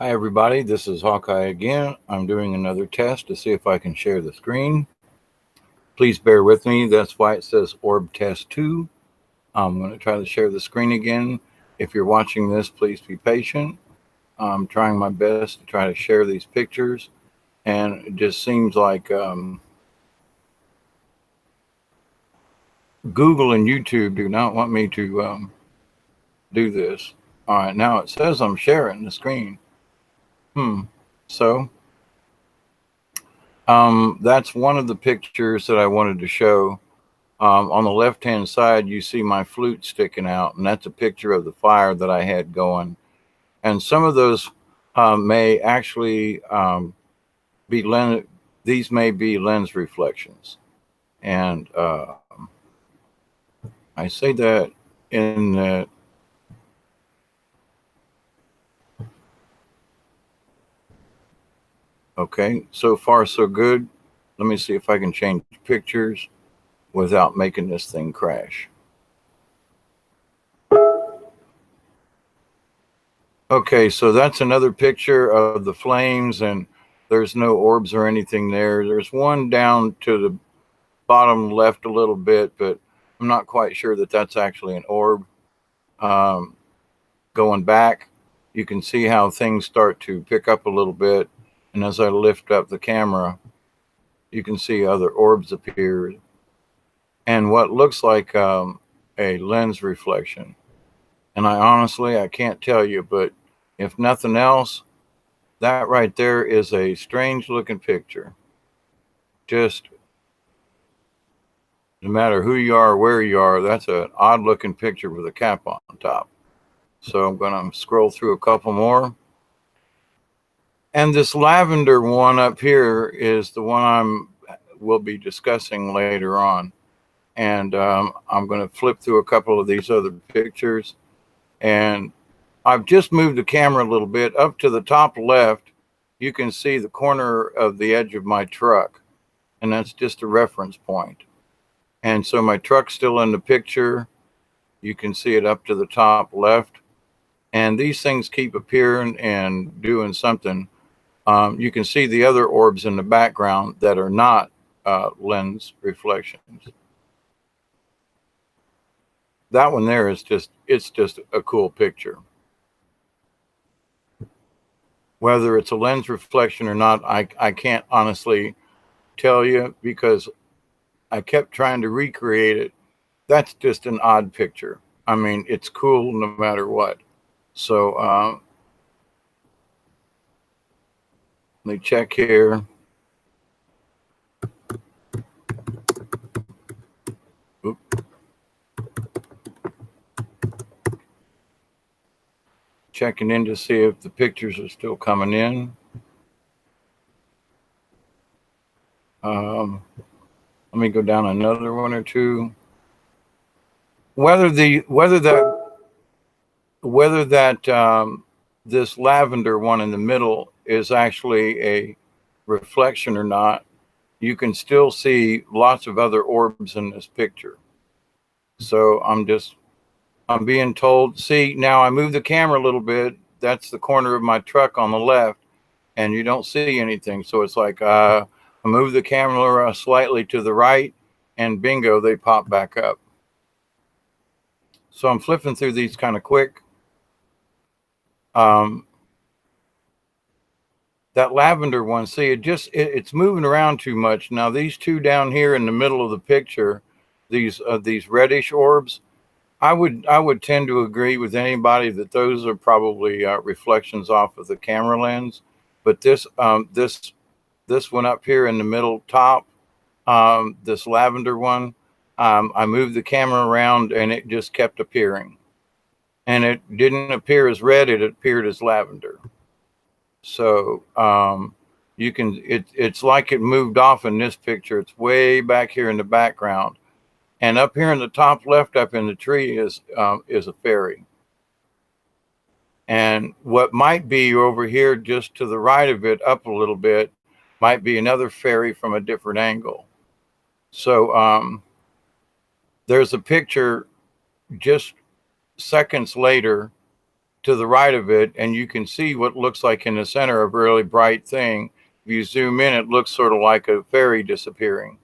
Hi everybody, this is Hawkeye again. I'm doing another test to see if I can share the screen. Please bear with me, that's why it says Orb Test 2. I'm going to try to share the screen again. If you're watching this, please be patient. I'm trying my best to try to share these pictures, and it just seems like Google and YouTube do not want me to do this. All right, now it says I'm sharing the screen. So that's one of the pictures that I wanted to show. On the left-hand side, you see my flute sticking out, and that's a picture of the fire that I had going. And some of those may actually be lens. These may be lens reflections, and I say that in that. Okay, so far so good. Let me see if I can change pictures without making this thing crash. Okay, so that's another picture of the flames, and there's no orbs or anything there. There's one down to the bottom left a little bit, but I'm not quite sure that that's actually an orb. Going back, you can see how things start to pick up a little bit, and as I lift up the camera, you can see other orbs appear, and what looks like a lens reflection. And I can't tell you, but if nothing else, that right there is a strange looking picture. Just no matter who you are or where you are, that's an odd looking picture with a cap on top. So I'm going to scroll through a couple more. And this lavender one up here is the one will be discussing later on. And I'm going to flip through a couple of these other pictures. And I've just moved the camera a little bit up to the top left. You can see the corner of the edge of my truck, and that's just a reference point. And so my truck's still in the picture. You can see it up to the top left. And these things keep appearing and doing something. You can see the other orbs in the background that are not lens reflections. That one there is it's just a cool picture. Whether it's a lens reflection or not, I can't honestly tell you because I kept trying to recreate it. That's just an odd picture. I mean, it's cool no matter what. So let me check here. Oop. Checking in to see if the pictures are still coming in. Let me go down another one or two. Whether that this lavender one in the middle is actually a reflection or not, you can still see lots of other orbs in this picture. So I'm being told, see, now I move the camera a little bit. That's the corner of my truck on the left, and you don't see anything. So it's like I move the camera slightly to the right, and bingo, they pop back up. So I'm flipping through these kind of quick. That lavender one, see, it's moving around too much. Now these two down here in the middle of the picture, these reddish orbs, I would tend to agree with anybody that those are probably reflections off of the camera lens. But this one up here in the middle top, this lavender one, I moved the camera around and it just kept appearing, and it didn't appear as red; it appeared as lavender. So you can it's like it moved off in this picture. It's way back here in the background. And up here in the top left, up in the tree, is a fairy. And what might be over here just to the right of it, up a little bit, might be another fairy from a different angle. So there's a picture just seconds later to the right of it, and you can see what looks like in the center a really bright thing. If you zoom in, it looks sort of like a fairy disappearing.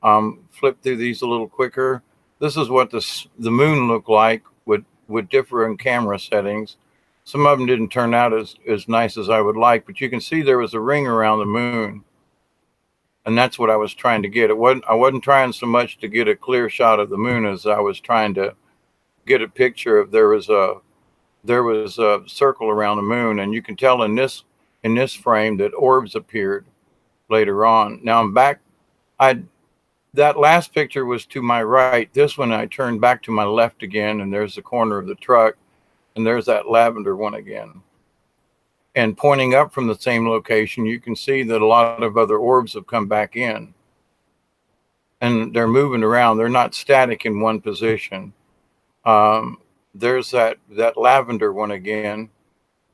Flip through these a little quicker. This is what the moon looked like with different camera settings. Some of them didn't turn out as nice as I would like, but you can see there was a ring around the moon. And that's what I was trying to get. I wasn't trying so much to get a clear shot of the moon as I was trying to get a picture of there was a circle around the moon, and you can tell in this frame that orbs appeared later on. Now I'm back. That last picture was to my right. This one I turned back to my left again, and there's the corner of the truck, and there's that lavender one again. And pointing up from the same location, you can see that a lot of other orbs have come back in. And they're moving around. They're not static in one position. There's that lavender one again.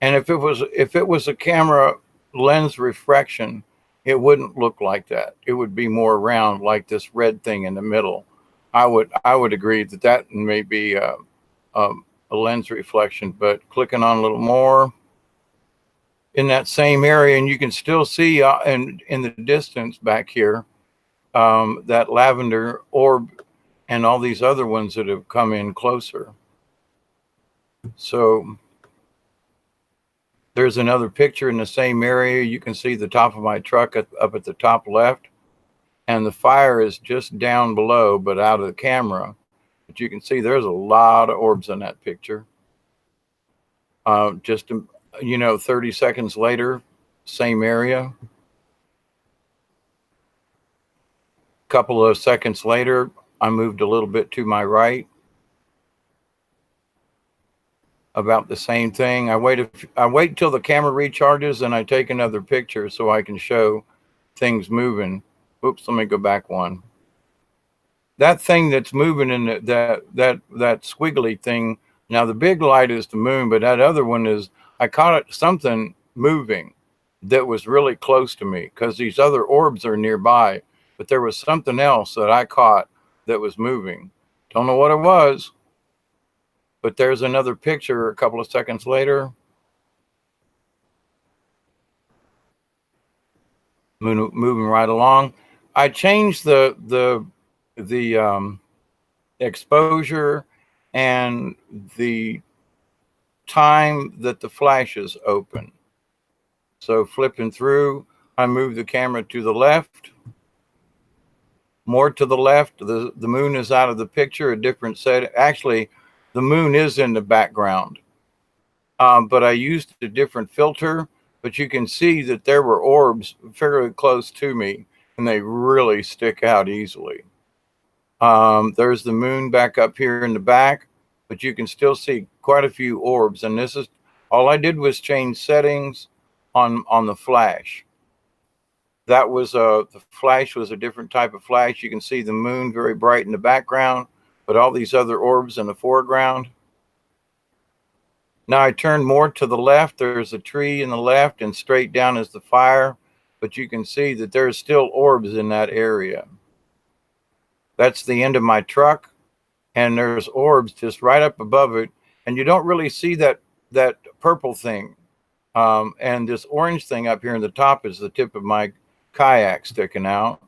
And if it was a camera lens refraction, it wouldn't look like that. It would be more round, like this red thing in the middle. I would agree that may be a lens reflection. But clicking on a little more, in that same area, and you can still see in the distance back here, that lavender orb and all these other ones that have come in closer. So there's another picture in the same area. You can see the top of my truck up at the top left, and the fire is just down below, but out of the camera. But you can see there's a lot of orbs in that picture. Just 30 seconds later, same area. Couple of seconds later, I moved a little bit to my right. About the same thing. I wait till the camera recharges, and I take another picture so I can show things moving. Oops, let me go back one. That thing that's moving in that squiggly thing. Now the big light is the moon, but that other one is, I caught something moving that was really close to me, because these other orbs are nearby, but there was something else that I caught that was moving. Don't know what it was, but there's another picture a couple of seconds later. Moving right along. I changed the exposure and the time that the flash is open. So flipping through, I move the camera to the left, more to the left. The moon is out of the picture, a different set. Actually, the moon is in the background, but I used a different filter. But you can see that there were orbs fairly close to me, and they really stick out easily. There's the moon back up here in the back, but you can still see quite a few orbs. And this is all I did was change settings on the flash. That was the flash was a different type of flash. You can see the moon very bright in the background, but all these other orbs in the foreground. Now I turn more to the left. There's a tree in the left, and straight down is the fire, but you can see that there's still orbs in that area. That's the end of my truck, and there's orbs just right up above it, and you don't really see that purple thing. And this orange thing up here in the top is the tip of my kayak sticking out.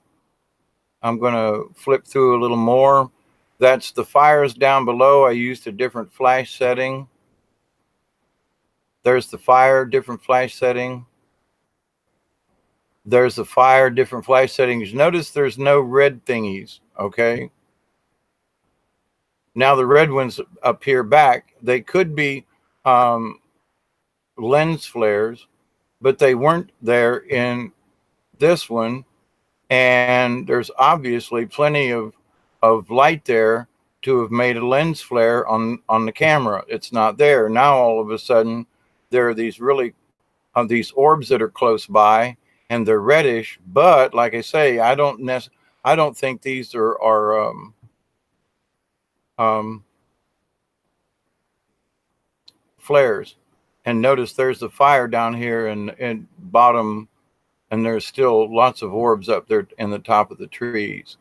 I'm going to flip through a little more. That's the fires down below. I used a different flash setting. There's the fire, different flash setting. There's the fire, different flash settings. Notice there's no red thingies, okay? Now the red ones up here back, they could be lens flares, but they weren't there in this one. And there's obviously plenty of light there to have made a lens flare on the camera. It's not there. Now all of a sudden there are these really these orbs that are close by, and they're reddish, but like I say, I don't think these are flares. And notice there's the fire down here and bottom, and there's still lots of orbs up there in the top of the trees.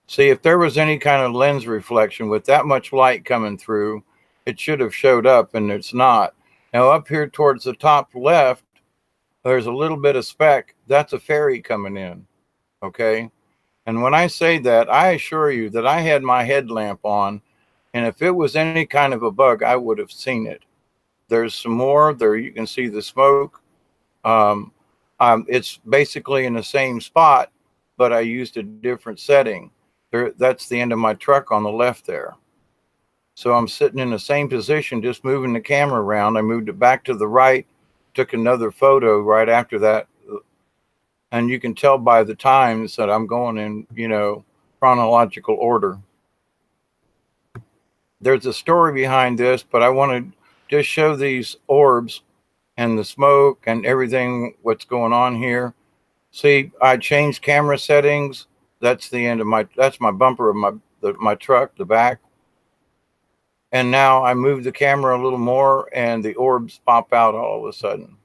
See, if there was any kind of lens reflection with that much light coming through, it should have showed up, and it's not. Now up here towards the top left, there's a little bit of speck. That's a fairy coming in, okay? And when I say that, I assure you that I had my headlamp on, and if it was any kind of a bug, I would have seen it. There's some more there. You can see the smoke. Um, it's basically in the same spot, but I used a different setting. That's the end of my truck on the left there. So I'm sitting in the same position, just moving the camera around. I moved it back to the right, took another photo right after that. And you can tell by the times that I'm going in, chronological order. There's a story behind this, but I want to just show these orbs and the smoke and everything, what's going on here. See, I changed camera settings. That's the end of that's my bumper of my truck, the back. And now I move the camera a little more and the orbs pop out all of a sudden.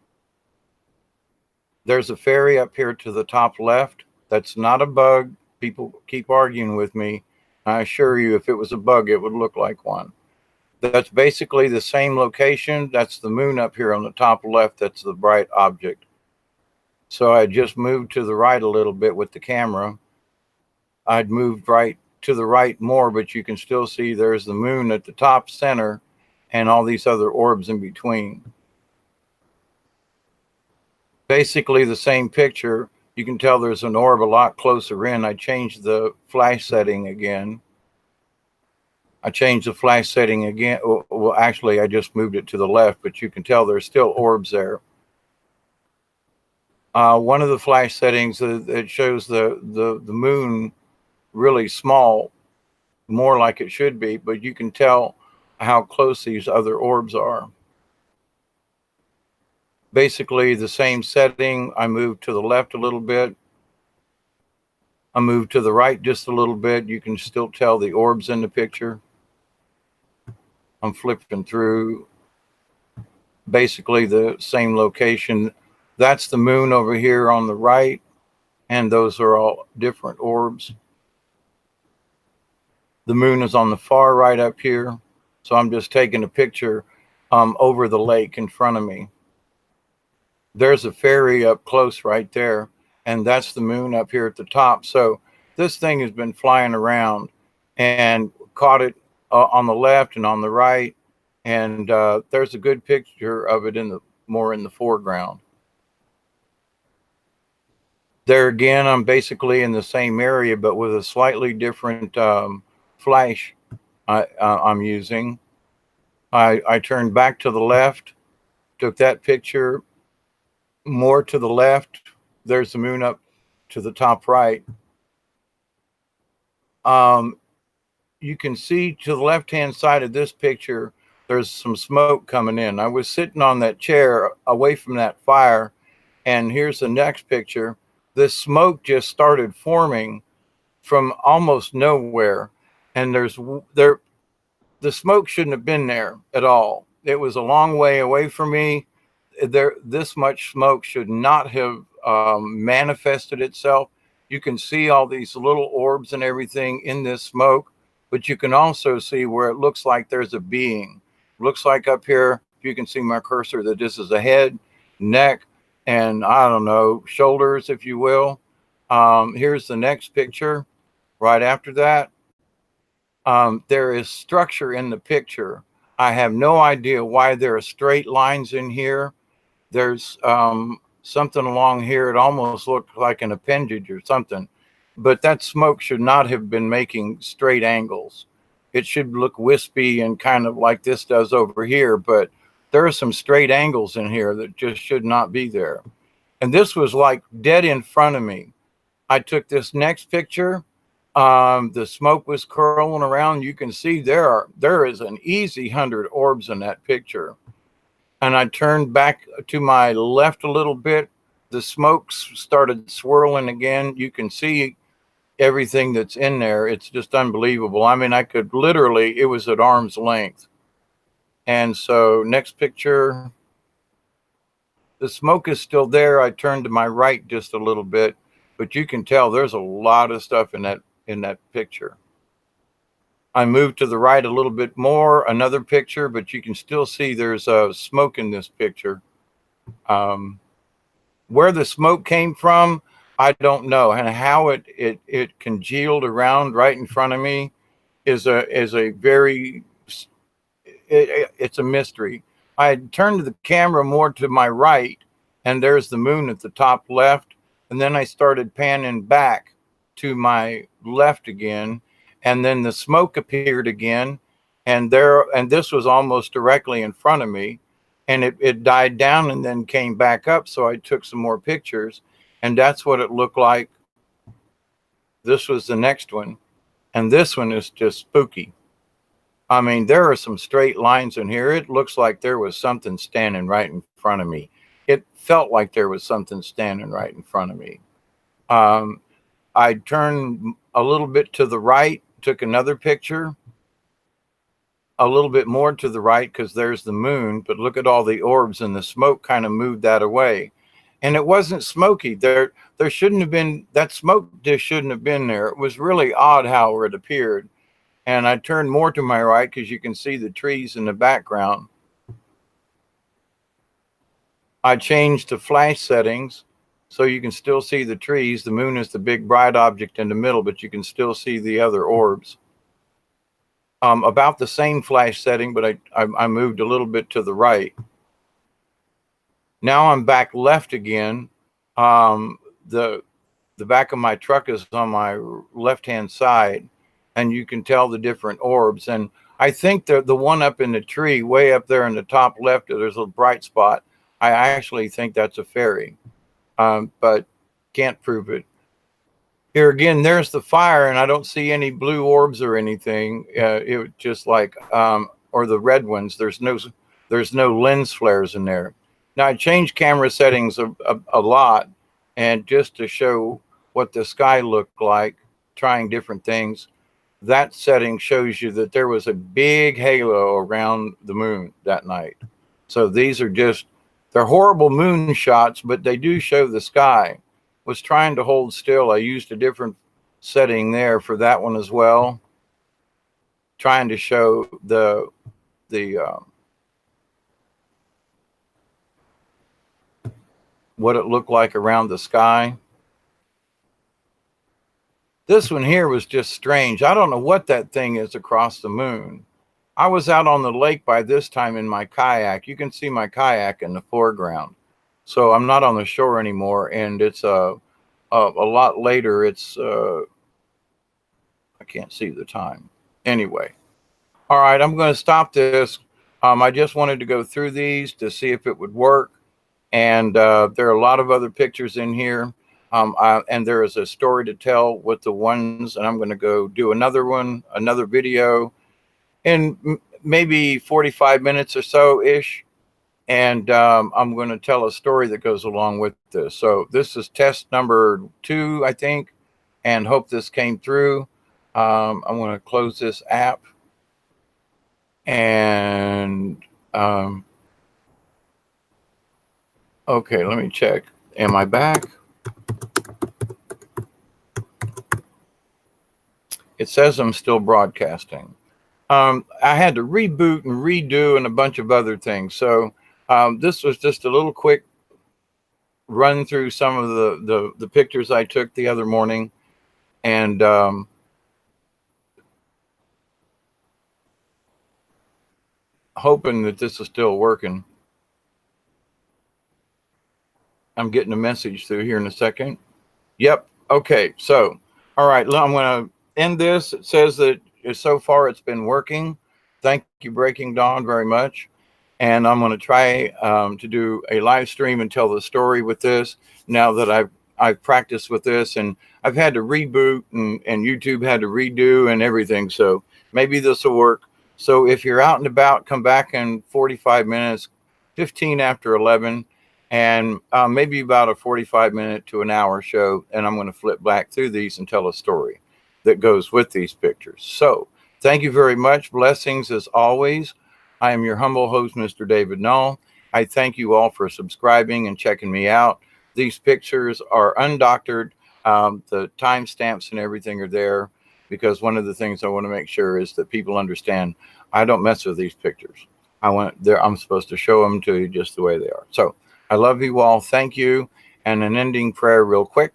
There's a fairy up here to the top left. That's not a bug. People keep arguing with me. I assure you, if it was a bug, it would look like one. That's basically the same location. That's the moon up here on the top left. That's the bright object. So I just moved to the right a little bit with the camera. I'd moved right to the right more, but you can still see there's the moon at the top center and all these other orbs in between. Basically the same picture. You can tell there's an orb a lot closer in. I changed the flash setting again. Well, actually, I just moved it to the left, but you can tell there's still orbs there. One of the flash settings, it shows the moon really small, more like it should be, but you can tell how close these other orbs are. Basically the same setting. I moved to the left a little bit. I moved to the right just a little bit. You can still tell the orbs in the picture. I'm flipping through. Basically the same location. That's the moon over here on the right, and those are all different orbs. The moon is on the far right up here. So I'm just taking a picture over the lake in front of me. There's a fairy up close right there, and that's the moon up here at the top. So this thing has been flying around and caught it on the left and on the right, and there's a good picture of it more in the foreground. There again, I'm basically in the same area, but with a slightly different flash I'm using. I turned back to the left, took that picture more to the left. There's the moon up to the top right. You can see to the left-hand side of this picture, there's some smoke coming in. I was sitting on that chair away from that fire, and here's the next picture. This smoke just started forming from almost nowhere, and the smoke shouldn't have been there at all. It was a long way away from me. This much smoke should not have manifested itself. You can see all these little orbs and everything in this smoke, but you can also see where it looks like there's a being. Looks like up here, you can see my cursor, that this is a head, neck, and I don't know, shoulders, if you will. Here's the next picture. Right after that, there is structure in the picture. I have no idea why there are straight lines in here. There's something along here. It almost looked like an appendage or something, but that smoke should not have been making straight angles. It should look wispy and kind of like this does over here, but there are some straight angles in here that just should not be there. And this was like dead in front of me. I took this next picture. The smoke was curling around. You can see there is an easy 100 orbs in that picture. And I turned back to my left a little bit. The smoke started swirling again. You can see everything that's in there. It's just unbelievable. I mean, I could literally, it was at arm's length. And so next picture, the smoke is still there. I turned to my right just a little bit, but you can tell there's a lot of stuff in that picture. I moved to the right a little bit more, another picture, but you can still see there's smoke in this picture. Where the smoke came from, I don't know, and how it congealed around right in front of me is a very it's a mystery. I had turned the camera more to my right, and there's the moon at the top left, and then I started panning back to my left again, and then the smoke appeared again, and this was almost directly in front of me, and it died down and then came back up. So I took some more pictures, and that's what it looked like. This was the next one, and this one is just spooky. I mean, there are some straight lines in here. It looks like there was something standing right in front of me. It felt like there was something standing right in front of me. I turned a little bit to the right, took another picture, a little bit more to the right because there's the moon, but look at all the orbs, and the smoke kind of moved that away. And it wasn't smoky. There shouldn't have been, that smoke just shouldn't have been there. It was really odd how it appeared. And I turned more to my right because you can see the trees in the background. I changed to flash settings so you can still see the trees. The moon is the big bright object in the middle, but you can still see the other orbs. About the same flash setting, but I moved a little bit to the right. Now I'm back left again. The back of my truck is on my left-hand side, and you can tell the different orbs. And I think the one up in the tree, way up there in the top left, there's a bright spot. I actually think that's a fairy, but can't prove it. Here again, there's the fire, and I don't see any blue orbs or anything. It was just like, or the red ones. There's no lens flares in there. Now I changed camera settings a lot, and just to show what the sky looked like, trying different things. That setting shows you that there was a big halo around the moon that night. So these are they're horrible moon shots, but they do show the sky. Was trying to hold still. I used a different setting there for that one as well. Trying to show what it looked like around the sky. This one here was just strange. I don't know what that thing is across the moon. I was out on the lake by this time in my kayak. You can see my kayak in the foreground. So I'm not on the shore anymore, and it's a lot later. It's I can't see the time. Anyway, all right, I'm going to stop this. I just wanted to go through these to see if it would work, and there are a lot of other pictures in here. And there is a story to tell with the ones, and I'm going to go do another video in maybe 45 minutes or so ish. And I'm going to tell a story that goes along with this. So this is test number 2, I think, and hope this came through. I'm going to close this app. And okay, let me check. Am I back? It says I'm still broadcasting. I had to reboot and redo and a bunch of other things. So this was just a little quick run through some of the pictures I took the other morning. And hoping that this is still working. I'm getting a message through here in a second. Yep. Okay. So, all right. I'm going to end this. It says that so far it's been working. Thank you, Breaking Dawn, very much. And I'm going to try to do a live stream and tell the story with this now that I've practiced with this, and I've had to reboot and YouTube had to redo and everything. So maybe this will work. So if you're out and about, come back in 45 minutes, 15 after 11, and maybe about a 45-minute to an hour show. And I'm going to flip back through these and tell a story that goes with these pictures. So thank you very much. Blessings as always. I am your humble host, Mr. David Null. I thank you all for subscribing and checking me out. These pictures are undoctored. The timestamps and everything are there. because one of the things I want to make sure is that people understand I don't mess with these pictures. I want there. I'm supposed to show them to you just the way they are. So I love you all. Thank you. And an ending prayer, real quick,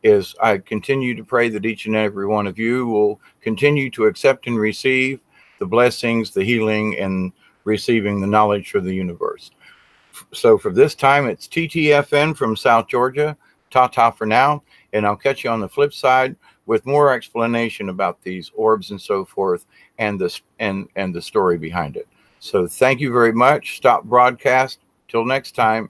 is I continue to pray that each and every one of you will continue to accept and receive the blessings, the healing, and receiving the knowledge for the universe. So for this time, it's TTFN from South Georgia. Ta-ta for now. And I'll catch you on the flip side with more explanation about these orbs and so forth, and the story behind it. So thank you very much. Stop broadcast. Till next time.